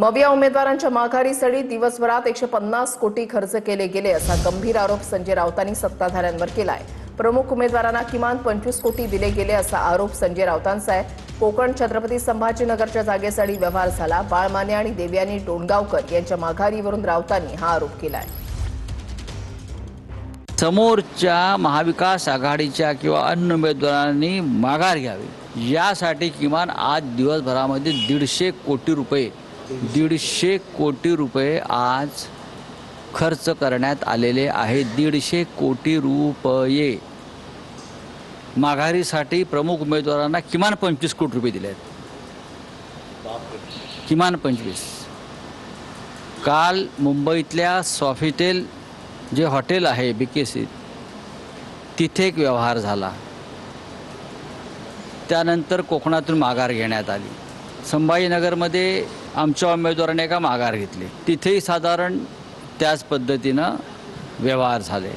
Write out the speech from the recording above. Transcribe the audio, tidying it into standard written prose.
मविया उमेदवारांच्या माघारीसाठी दिवसभरात 150 कोटी खर्च केले गेले असा गंभीर आरोप संजय राऊतांनी सत्ताधाऱ्यांवर केलाय। प्रमुख उमेदवारांना किमान 25 कोटी दिले गेले असा आरोप संजय राऊतांचा आहे। कोकण छत्रपती संभाजीनगरच्या जागेसाठी व्यवहार झाला। बाळमाने आणि देवयानी डोणगावकर यांच्या माघारीवरून राऊतांनी हा आरोप केलाय। समोरच्या महाविकास आघाडीच्या किंवा अन्य उमेदवारांनी माघार घ्यावी यासाठी किमान आज दिवसभरामध्ये 150 कोटी रुपये आज खर्च करण्यात आलेले आहेत। 150 कोटी रुपये माघारीसाठी प्रमुख उमेदवारांना किमान 25 कोटी रुपये दिले आहेत। किमान 25। काल मुंबईतल्या सॉफिटेल जे हॉटेल आहे BKC तिथे एक व्यवहार झाला। त्यानंतर कोकणातून माघार घेण्यात आली। संभाजीनगरमध्ये आमच्या उमेदवाराने का माघार घेतली, तिथेही साधारण त्याच पद्धतीनं व्यवहार झाले।